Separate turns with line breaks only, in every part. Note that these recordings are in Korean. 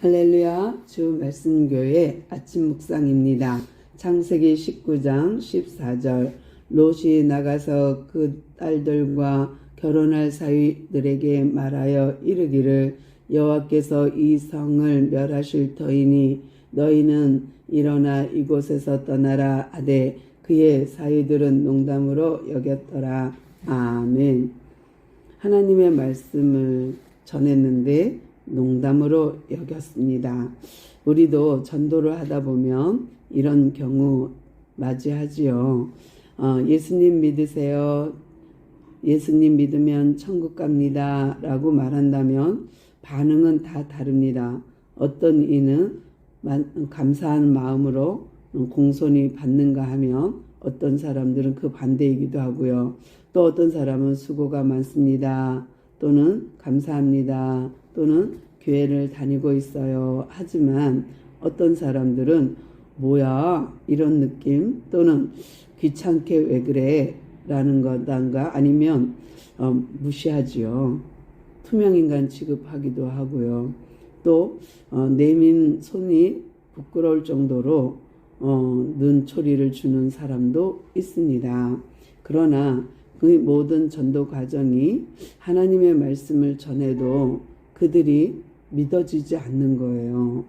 할렐루야. 주 말씀교회 아침 묵상입니다. 창세기 19장 14절. 롯이 나가서 그 딸들과 결혼할 사위들에게 말하여 이르기를 여호와께서 이 성을 멸하실 터이니 너희는 일어나 이곳에서 떠나라 하되 그의 사위들은 농담으로 여겼더라. 아멘. 하나님의 말씀을 전했는데 농담으로 여겼습니다. 우리도 전도를 하다 보면 이런 경우 맞이하지요. 예수님 믿으세요. 예수님 믿으면 천국 갑니다. 라고 말한다면 반응은 다 다릅니다. 어떤 이는 감사한 마음으로 공손히 받는가 하면 어떤 사람들은 그 반대이기도 하고요. 또 어떤 사람은 수고가 많습니다. 또는 감사합니다. 또는 교회를 다니고 있어요. 하지만 어떤 사람들은 뭐야 이런 느낌 또는 귀찮게 왜 그래 라는 거단가 아니면 무시하지요. 투명인간 취급하기도 하고요. 또 내민 손이 부끄러울 정도로 눈초리를 주는 사람도 있습니다. 그러나 그 모든 전도 과정이 하나님의 말씀을 전해도 그들이 믿어지지 않는 거예요.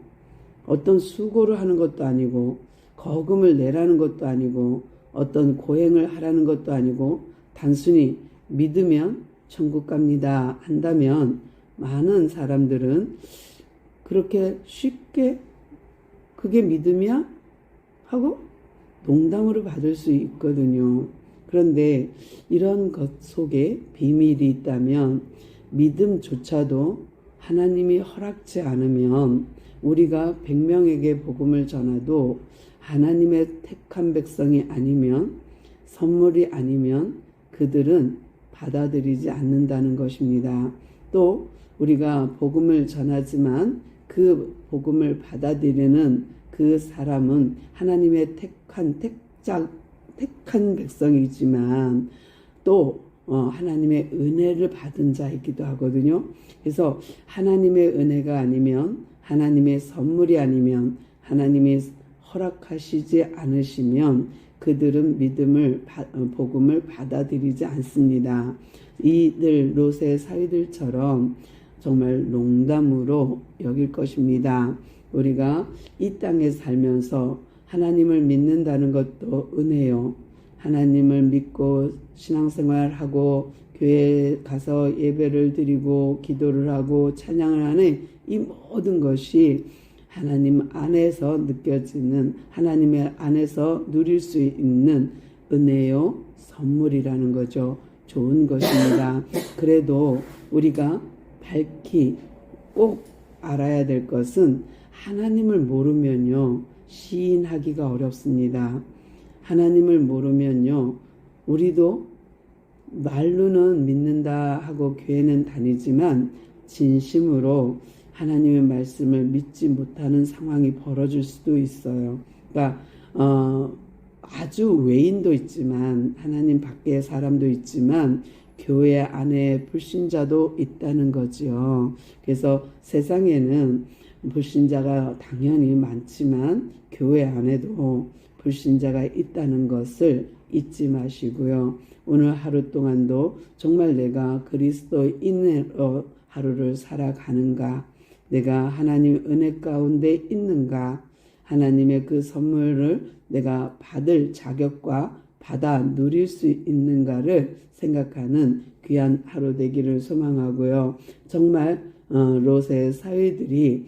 어떤 수고를 하는 것도 아니고 거금을 내라는 것도 아니고 어떤 고행을 하라는 것도 아니고 단순히 믿으면 천국 갑니다 한다면 많은 사람들은 그렇게 쉽게 그게 믿음이야? 하고 농담으로 받을 수 있거든요. 그런데 이런 것 속에 비밀이 있다면 믿음조차도 하나님이 허락지 않으면 우리가 100명에게 복음을 전해도 하나님의 택한 백성이 아니면 선물이 아니면 그들은 받아들이지 않는다는 것입니다. 또 우리가 복음을 전하지만 그 복음을 받아들이는 그 사람은 하나님의 택한 백성이지만 또 하나님의 은혜를 받은 자이기도 하거든요. 그래서 하나님의 은혜가 아니면 하나님의 선물이 아니면 하나님이 허락하시지 않으시면 그들은 복음을 받아들이지 않습니다. 이들 롯의 사위들처럼 정말 농담으로 여길 것입니다. 우리가 이 땅에 살면서 하나님을 믿는다는 것도 은혜요. 하나님을 믿고 신앙생활하고 교회에 가서 예배를 드리고 기도를 하고 찬양을 하는 이 모든 것이 하나님 안에서 느껴지는 하나님의 안에서 누릴 수 있는 은혜요 선물이라는 거죠. 좋은 것입니다. 그래도 우리가 밝히 꼭 알아야 될 것은 하나님을 모르면요 시인하기가 어렵습니다. 하나님을 모르면요 우리도 말로는 믿는다 하고 교회는 다니지만 진심으로 하나님의 말씀을 믿지 못하는 상황이 벌어질 수도 있어요. 그러니까 아주 외인도 있지만 하나님 밖에 사람도 있지만 교회 안에 불신자도 있다는 거지요. 그래서 세상에는 불신자가 당연히 많지만 교회 안에도 불신자가 있다는 것을 잊지 마시고요. 오늘 하루 동안도 정말 내가 그리스도인으로 하루를 살아가는가, 내가 하나님 은혜 가운데 있는가, 하나님의 그 선물을 내가 받을 자격과 받아 누릴 수 있는가를 생각하는 귀한 하루 되기를 소망하고요. 정말 롯의 사위들이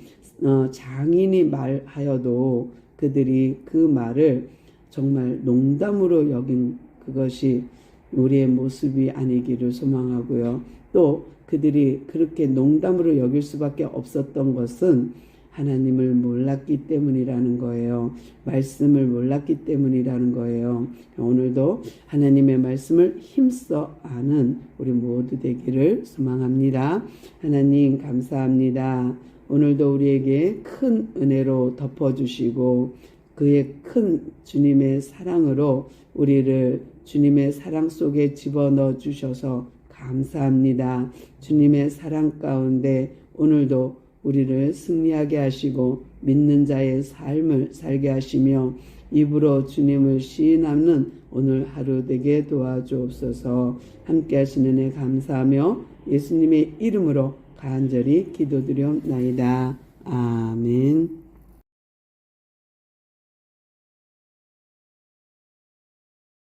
장인이 말하여도 그들이 그 말을 정말 농담으로 여긴 그것이 우리의 모습이 아니기를 소망하고요. 또 그들이 그렇게 농담으로 여길 수밖에 없었던 것은 하나님을 몰랐기 때문이라는 거예요. 말씀을 몰랐기 때문이라는 거예요. 오늘도 하나님의 말씀을 힘써 아는 우리 모두 되기를 소망합니다. 하나님 감사합니다. 오늘도 우리에게 큰 은혜로 덮어주시고 그의 큰 주님의 사랑으로 우리를 주님의 사랑 속에 집어넣어 주셔서 감사합니다. 주님의 사랑 가운데 오늘도 우리를 승리하게 하시고 믿는 자의 삶을 살게 하시며 입으로 주님을 시인하는 오늘 하루 되게 도와주옵소서. 함께 하시는 은혜 감사하며 예수님의 이름으로 간절히 기도드려옵나이다. 아멘.